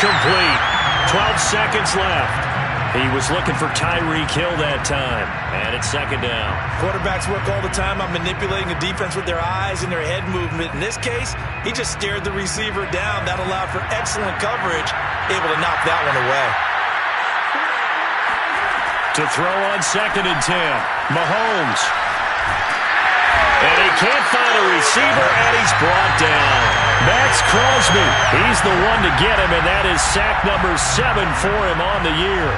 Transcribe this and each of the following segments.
incomplete. 12 seconds left. He was looking for Tyreek Hill that time, and it's second down. Quarterbacks work all the time on manipulating the defense with their eyes and their head movement. In this case, he just stared the receiver down. That allowed for excellent coverage, able to knock that one away. To throw on 2nd and 10, Mahomes. And he can't find a receiver, and he's brought down. Max Crosby, he's the one to get him, and that is sack number 7 for him on the year.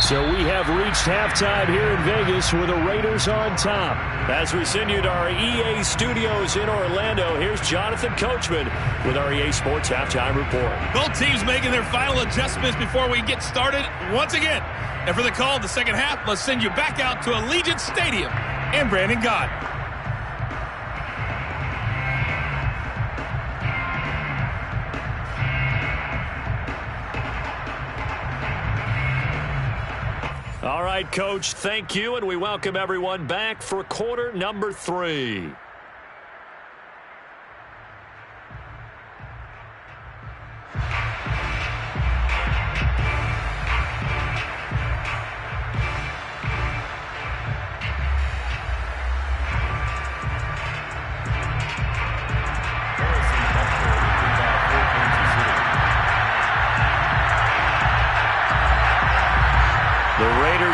So we have reached halftime here in Vegas with the Raiders on top. As we send you to our EA studios in Orlando, here's Jonathan Coachman with our EA Sports Halftime Report. Both teams making their final adjustments before we get started once again. And for the call of the second half, let's send you back out to Allegiant Stadium in Brandon Gott. All right, Coach, thank you, and we welcome everyone back for quarter number 3.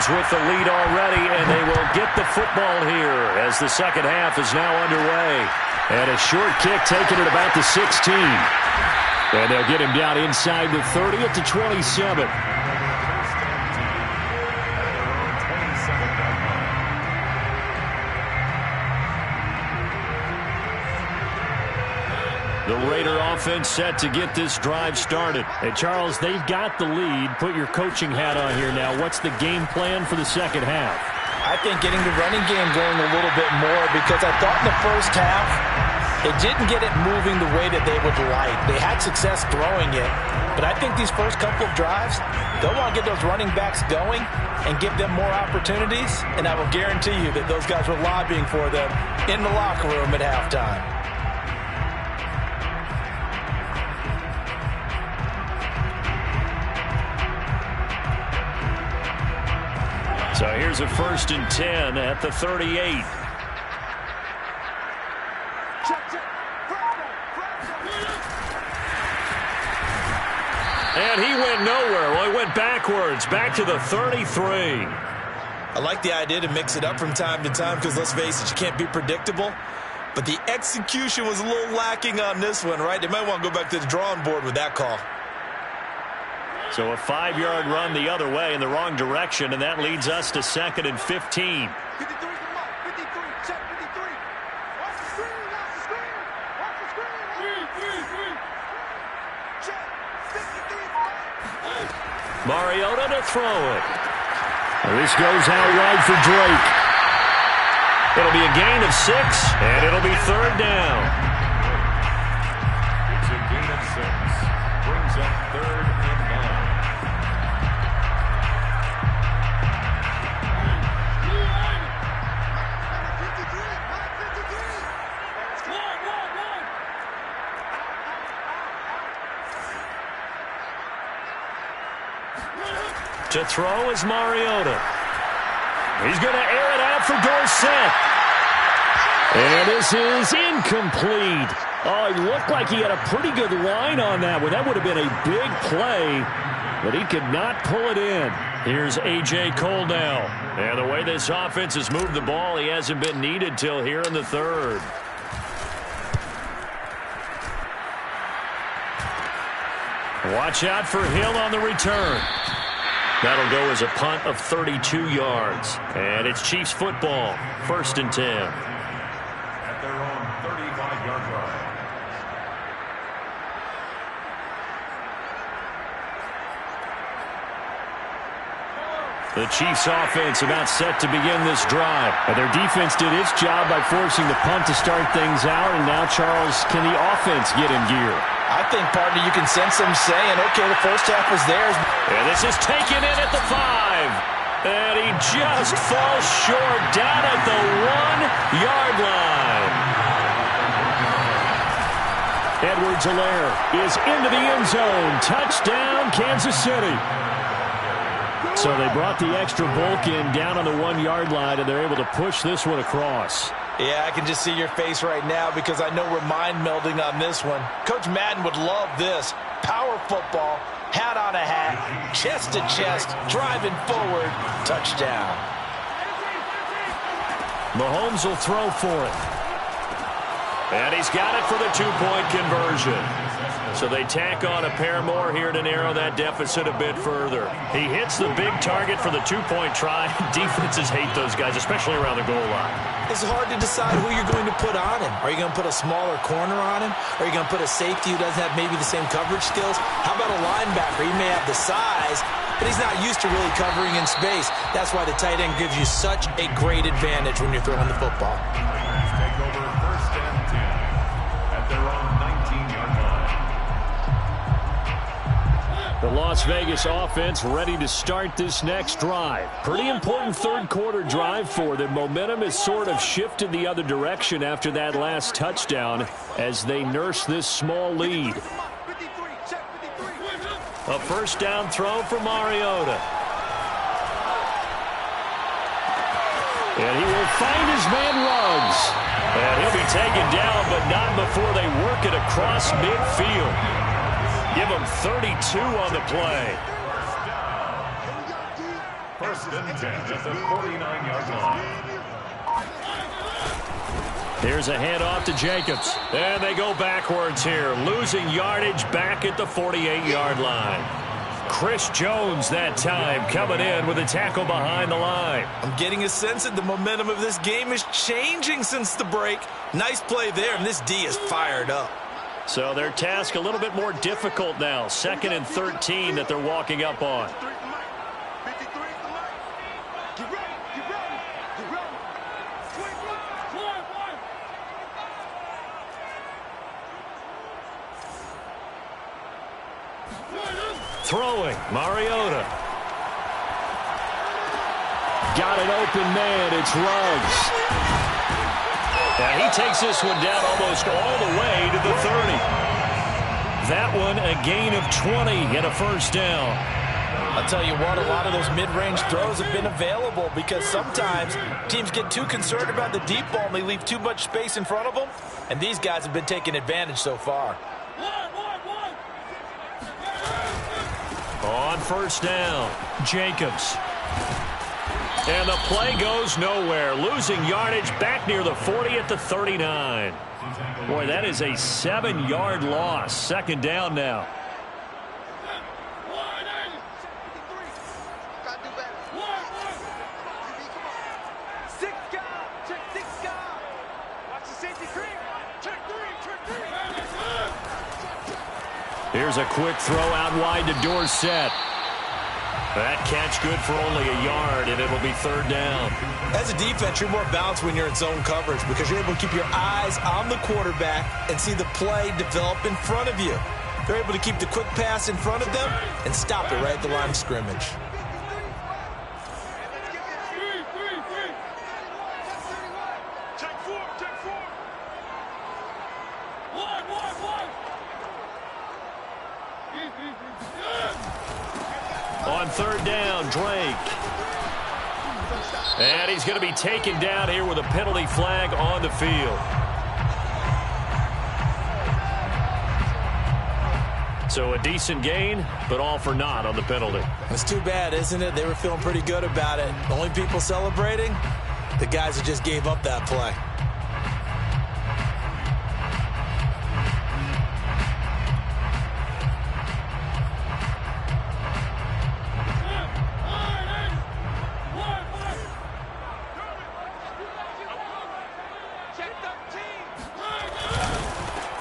With the lead already, and they will get the football here as the second half is now underway. And a short kick taken at about the 16. And they'll get him down inside the 30 at the 27. The Raider offense set to get this drive started. And Charles, they've got the lead. Put your coaching hat on here now. What's the game plan for the second half? I think getting the running game going a little bit more, because I thought in the first half it didn't get it moving the way that they would like. They had success throwing it, but I think these first couple of drives, they'll want to get those running backs going and give them more opportunities, and I will guarantee you that those guys were lobbying for them in the locker room at halftime. So here's a 1st and 10 at the 38. And he went nowhere. Well, he went backwards, back to the 33. I like the idea to mix it up from time to time because, let's face it, you can't be predictable. But the execution was a little lacking on this one, right? They might want to go back to the drawing board with that call. So a 5-yard run the other way in the wrong direction, and that leads us to 2nd and 15. Mariota to throw it. Well, this goes out wide for Drake. It'll be a gain of 6, and it'll be 3rd down. It's a gain of 6. Brings up 3rd and 9. To throw is Mariota. He's going to air it out for Dorsett. And this is incomplete. Oh, it looked like he had a pretty good line on that one. That would have been a big play, but he could not pull it in. Here's A.J. Cole now. And the way this offense has moved the ball, he hasn't been needed till here in the 3rd. Watch out for Hill on the return. That'll go as a punt of 32 yards. And it's Chiefs football, 1st and 10. At their own 35-yard line. The Chiefs offense about set to begin this drive. And their defense did its job by forcing the punt to start things out. And now, Charles, can the offense get in gear? I think, partner, you can sense them saying, okay, the first half was theirs. And this is taken in at the 5. And he just falls short down at the 1-yard line. Edwards-Helaire is into the end zone. Touchdown, Kansas City. So they brought the extra bulk in down on the 1-yard line, and they're able to push this one across. Yeah, I can just see your face right now because I know we're mind melding on this one. Coach Madden would love this. Power football, hat on a hat, chest to chest, driving forward, touchdown. Mahomes will throw for it. And he's got it for the 2-point conversion. So they tack on a pair more here to narrow that deficit a bit further. He hits the big target for the 2-point try. Defenses hate those guys, especially around the goal line. It's hard to decide who you're going to put on him. Are you going to put a smaller corner on him? Are you going to put a safety who doesn't have maybe the same coverage skills? How about a linebacker? He may have the size, but he's not used to really covering in space. That's why the tight end gives you such a great advantage when you're throwing the football. Take over 1st and 10 at their own 19-yard line. The Las Vegas offense ready to start this next drive. Pretty important third-quarter drive for them. Momentum has sort of shifted the other direction after that last touchdown as they nurse this small lead. A first down throw for Mariota. And he will find his man Ruggs. And he'll be taken down, but not before they work it across midfield. Give him 32 on the play. 1st and 10 at the 49-yard line. Here's a handoff to Jacobs. And they go backwards here, losing yardage back at the 48-yard line. Chris Jones that time coming in with a tackle behind the line. I'm getting a sense that the momentum of this game is changing since the break. Nice play there, and this D is fired up. So their task a little bit more difficult now. 2nd and 13 that they're walking up on. Throwing, Mariota. Got an open man, it's Ruggs. And he takes this one down almost all the way to the 30. That one a gain of 20 and a first down. I'll tell you what, a lot of those mid-range throws have been available because sometimes teams get too concerned about the deep ball and they leave too much space in front of them. And these guys have been taking advantage so far. On first down, Jacobs. And the play goes nowhere. Losing yardage back near the 40 at the 39. Boy, that is a 7-yard loss. 2nd down now. Here's a quick throw out wide to Dorsett. That catch good for only a yard, and it'll be 3rd down. As a defense, you're more balanced when you're in zone coverage because you're able to keep your eyes on the quarterback and see the play develop in front of you. They're able to keep the quick pass in front of them and stop it right at the line of scrimmage. On 3rd down, Drake. And he's going to be taken down here with a penalty flag on the field. So a decent gain, but all for naught on the penalty. It's too bad, isn't it? They were feeling pretty good about it. The only people celebrating, the guys who just gave up that play.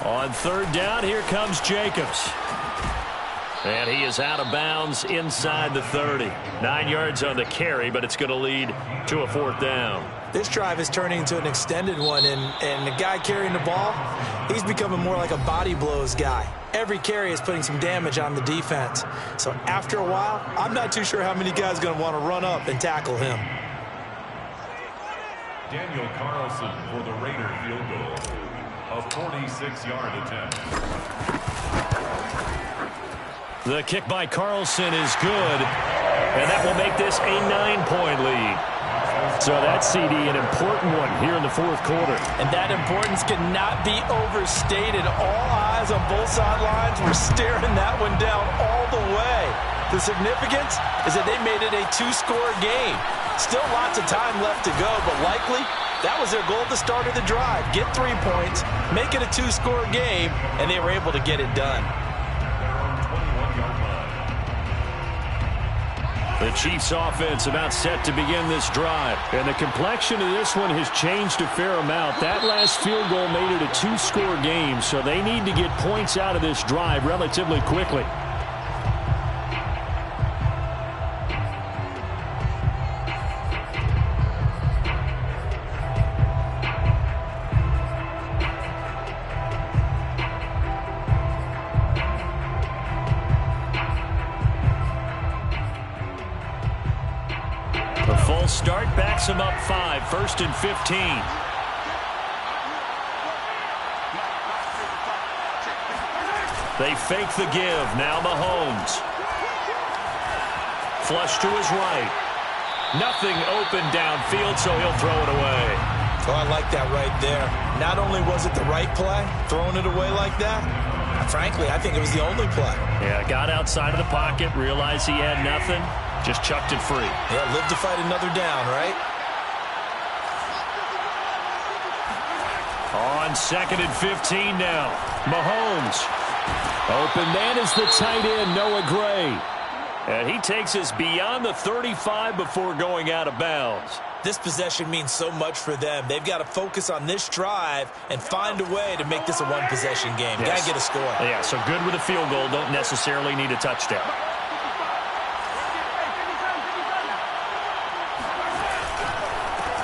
On 3rd down, here comes Jacobs. And he is out of bounds inside the 30. 9 yards on the carry, but it's going to lead to a 4th down. This drive is turning into an extended one, and the guy carrying the ball, he's becoming more like a body blows guy. Every carry is putting some damage on the defense. So after a while, I'm not too sure how many guys are going to want to run up and tackle him. Daniel Carlson for the Raider field goal. A A 46-yard attempt. The kick by Carlson is good, and that will make this a 9-point lead. So that CD, an important one here in the fourth quarter. And that importance cannot be overstated. All eyes on both sidelines were staring that one down all the way. The significance is that they made it a 2-score game. Still lots of time left to go, but likely that was their goal at the start of the drive. Get 3 points, make it a 2-score game, and they were able to get it done. The Chiefs offense about set to begin this drive. And the complexion of this one has changed a fair amount. That last field goal made it a 2-score game, so they need to get points out of this drive relatively quickly. The full start backs him up 5, 1st and 15. They fake the give. Now Mahomes. Flush to his right. Nothing open downfield, so he'll throw it away. Oh, I like that right there. Not only was it the right play, throwing it away like that, frankly, I think it was the only play. Yeah, got outside of the pocket, realized he had nothing, just chucked it free. Yeah, live to fight another down, right? On 2nd and 15 now. Mahomes. Open man is the tight end, Noah Gray. And he takes us beyond the 35 before going out of bounds. This possession means so much for them. They've got to focus on this drive and find a way to make this a one-possession game. Yes. Got to get a score. Yeah, so good with a field goal. Don't necessarily need a touchdown.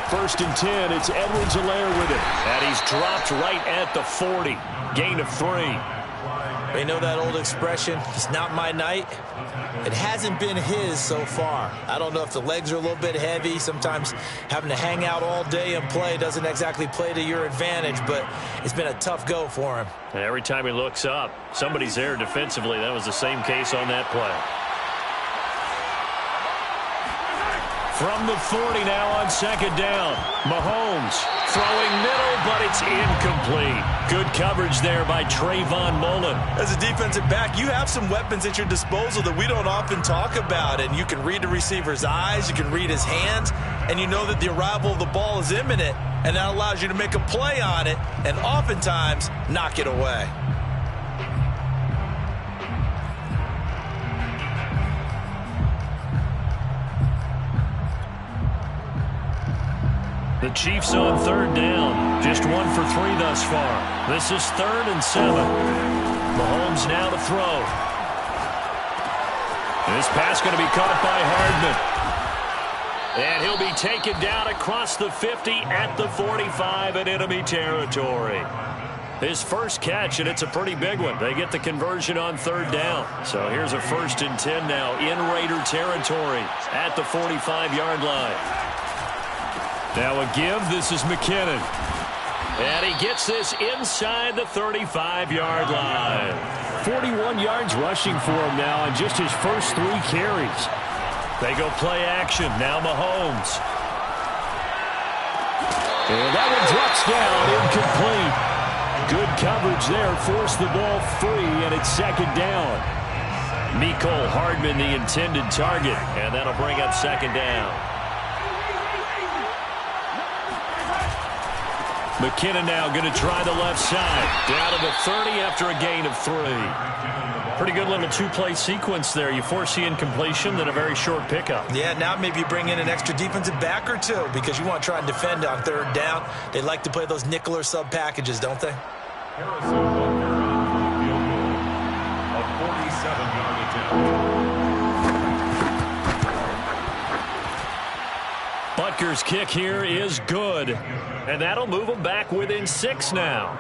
First and 10, it's Edwards-Helaire with it. And he's dropped right at the 40. Gain of 3. They know that old expression, it's not my night. It hasn't been his so far. I don't know if the legs are a little bit heavy. Sometimes having to hang out all day and play doesn't exactly play to your advantage, but it's been a tough go for him. And every time he looks up, somebody's there defensively. That was the same case on that play. From the 40 now on 2nd down. Mahomes throwing middle, but it's incomplete. Good coverage there by Trayvon Mullen. As a defensive back, you have some weapons at your disposal that we don't often talk about. And you can read the receiver's eyes, you can read his hands, and you know that the arrival of the ball is imminent. And that allows you to make a play on it and oftentimes knock it away. The Chiefs on 3rd down. Just 1 for 3 thus far. This is 3rd and 7. Mahomes now to throw. This pass going to be caught by Hardman. And he'll be taken down across the 50 at the 45 in enemy territory. His first catch, and it's a pretty big one. They get the conversion on 3rd down. So here's a 1st and 10 now in Raider territory at the 45-yard line. Now a give. This is McKinnon. And he gets this inside the 35-yard line. 41 yards rushing for him now on just his first 3 carries. They go play action. Now Mahomes. And that one drops down, incomplete. Good coverage there, forced the ball free, and it's 2nd down. Mecole Hardman, the intended target, and that'll bring up 2nd down. McKinnon now going to try the left side. Down to the 30 after a gain of 3. Pretty good little 2-play sequence there. You force the incompletion, then a very short pickup. Yeah, now maybe you bring in an extra defensive back or 2 because you want to try and defend on 3rd down. They like to play those nickel or sub packages, don't they? Harrison Butker on the field goal. A 47-yard attempt. Butker's kick here is good. And that'll move him back within 6 now.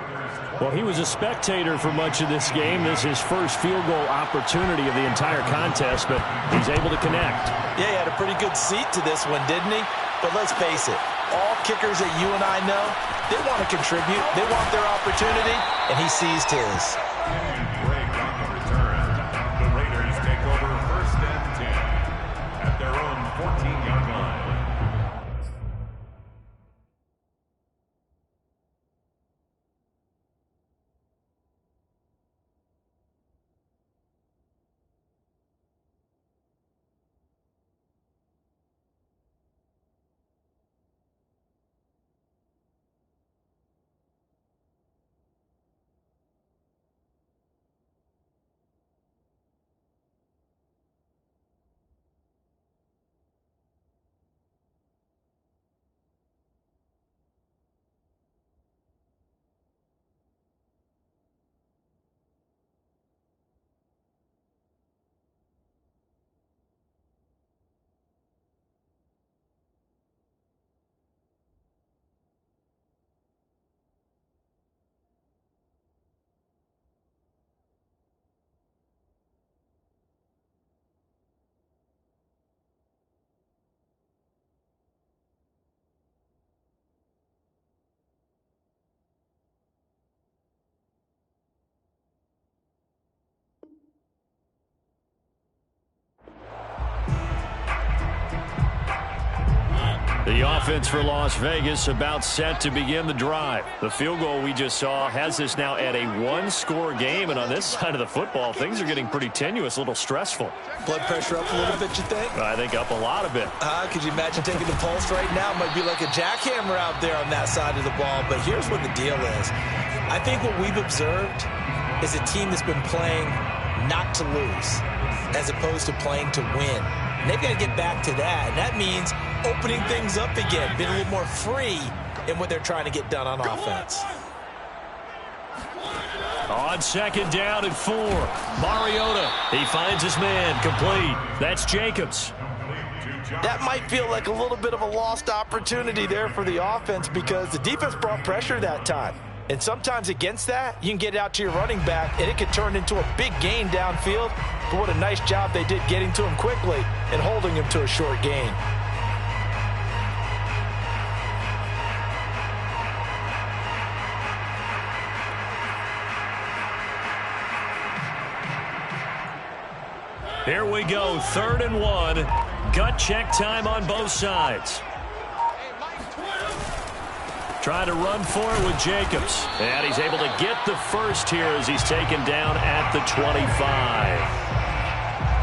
Well, he was a spectator for much of this game. This is his first field goal opportunity of the entire contest, but he's able to connect. Yeah, he had a pretty good seat to this one, didn't he? But let's face it, all kickers that you and I know, They want to contribute. They want their opportunity, and he seized his. Break on the return. The Raiders take over 1st and 10 at their own 14-yard line. The offense for Las Vegas about set to begin the drive. The field goal we just saw has this now at a one-score game, and on this side of the football, things are getting pretty tenuous, a little stressful. Blood pressure up a little bit, you think? I think up a lot of it. Could you imagine taking the pulse right now? It might be like a jackhammer out there on that side of the ball, but here's what the deal is. I think what we've observed is a team that's been playing not to lose as opposed to playing to win. And they've got to get back to that, and that means opening things up again, being a little more free in what they're trying to get done on offense. On 2nd down and 4, Mariota. He finds his man, complete. That's Jacobs. That might feel like a little bit of a lost opportunity there for the offense because the defense brought pressure that time. And sometimes against that, you can get it out to your running back, and it could turn into a big gain downfield. But what a nice job they did getting to him quickly and holding him to a short gain. Here we go, 3rd and 1. Gut check time on both sides. Trying to run for it with Jacobs. And he's able to get the first here as he's taken down at the 25.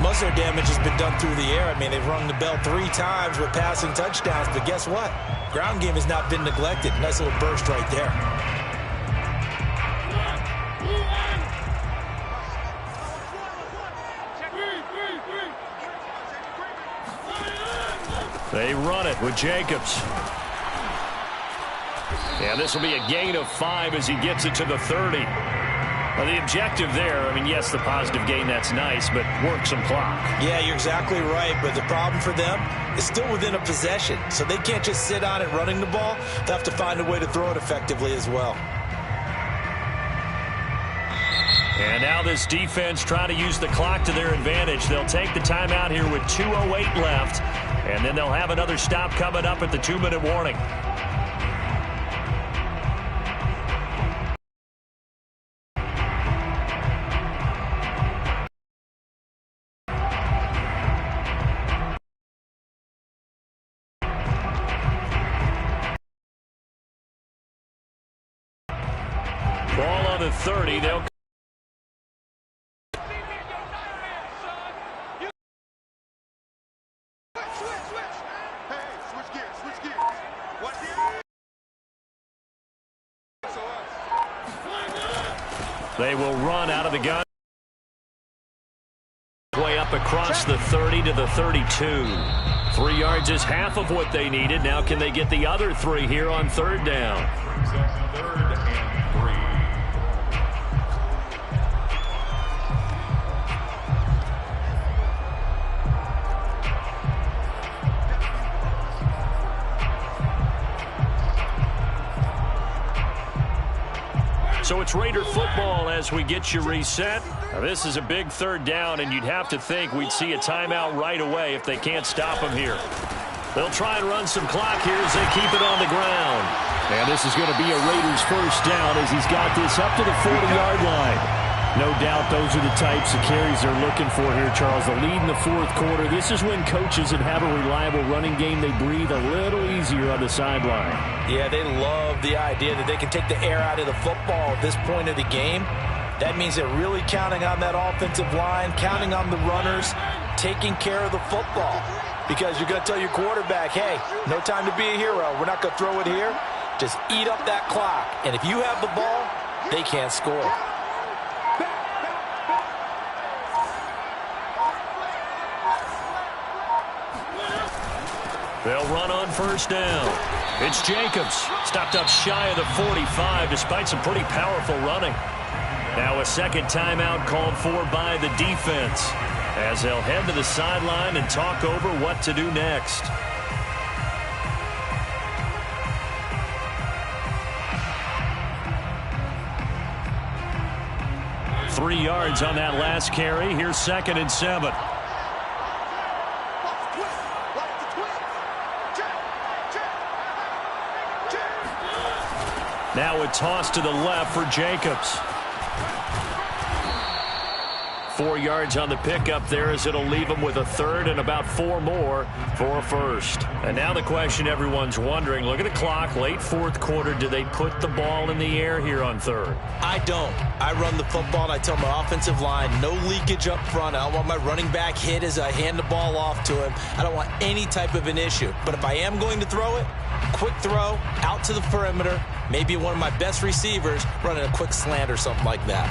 Most of their damage has been done through the air. I mean, they've rung the bell 3 times with passing touchdowns, but guess what? Ground game has not been neglected. Nice little burst right there. They run it with Jacobs. And this will be a gain of 5 as he gets it to the 30. Now, the objective there, I mean, yes, the positive gain, that's nice, but work some clock. Yeah, you're exactly right, but the problem for them is still within a possession, so they can't just sit on it running the ball. They have to find a way to throw it effectively as well. And now this defense trying to use the clock to their advantage. They'll take the timeout here with 2:08 left, and then they'll have another stop coming up at the 2-minute warning. Ball on the 30. They'll They will run out of the gun. Way up across the 30 to the 32. 3 yards is half of what they needed. Now can they get the other 3 here on 3rd down? 3rd and 3. So it's Raider football as we get you reset. Now this is a big 3rd down, and you'd have to think we'd see a timeout right away if they can't stop them here. They'll try and run some clock here as they keep it on the ground. And this is going to be a Raiders first down as he's got this up to the 40-yard line. No doubt those are the types of carries they're looking for here, Charles. The lead in the fourth quarter. This is when coaches that have a reliable running game, they breathe a little easier on the sideline. Yeah, they love the idea that they can take the air out of the football at this point of the game. That means they're really counting on that offensive line, counting on the runners, taking care of the football. Because you're going to tell your quarterback, hey, no time to be a hero. We're not going to throw it here. Just eat up that clock. And if you have the ball, they can't score. They'll run on first down. It's Jacobs. Stopped up shy of the 45 despite some pretty powerful running. Now a second timeout called for by the defense as they'll head to the sideline and talk over what to do next. Three yards on that last carry. Here's 2nd and 7. Now a toss to the left for Jacobs. 4 yards on the pickup there as it'll leave him with a third and about 4 more for a first. And now the question everyone's wondering, look at the clock, late fourth quarter, do they put the ball in the air here on third? I don't. I run the football and I tell my offensive line, no leakage up front. I don't want my running back hit as I hand the ball off to him. I don't want any type of an issue. But if I am going to throw it, quick throw, out to the perimeter, maybe one of my best receivers running a quick slant or something like that.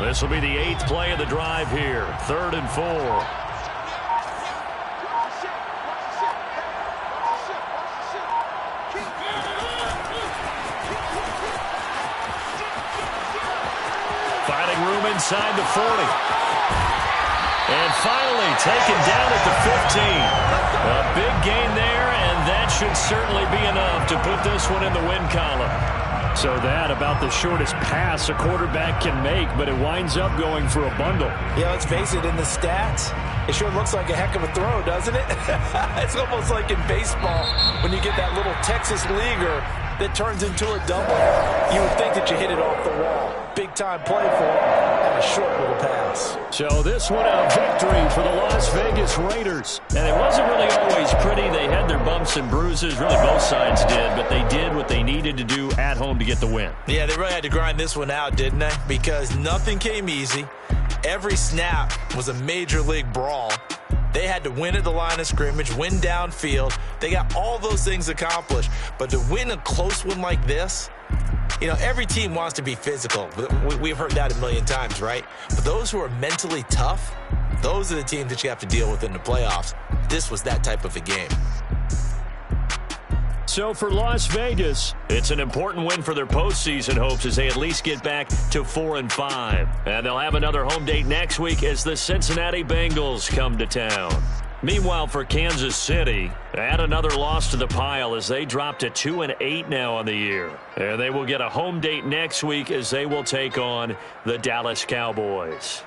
This will be the 8th play of the drive here. 3rd and 4. Finding room inside the 40. And finally taken down at the 15. A big gain there, and that should certainly be enough to put this one in the win column. So that about the shortest pass a quarterback can make, but it winds up going for a bundle. Yeah, let's face it, in the stats, it sure looks like a heck of a throw, doesn't it? It's almost like in baseball when you get that little Texas leaguer that turns into a double. You would think that you hit it off the wall. Big time play for him and a short little pass. So this one a victory for the Las Vegas Raiders. And it wasn't really always pretty. They had their bumps and bruises. Really both sides did, but they did what they needed to do at home to get the win. Yeah, they really had to grind this one out, didn't they? Because nothing came easy. Every snap was a major league brawl. They had to win at the line of scrimmage, win downfield. They got all those things accomplished. But to win a close one like this, you know, every team wants to be physical. We've heard that a million times, right? But those who are mentally tough, those are the teams that you have to deal with in the playoffs. This was that type of a game. So for Las Vegas, it's an important win for their postseason hopes as they at least get back to 4-5. And they'll have another home date next week as the Cincinnati Bengals come to town. Meanwhile, for Kansas City, add another loss to the pile as they drop to 2-8 now on the year. And they will get a home date next week as they will take on the Dallas Cowboys.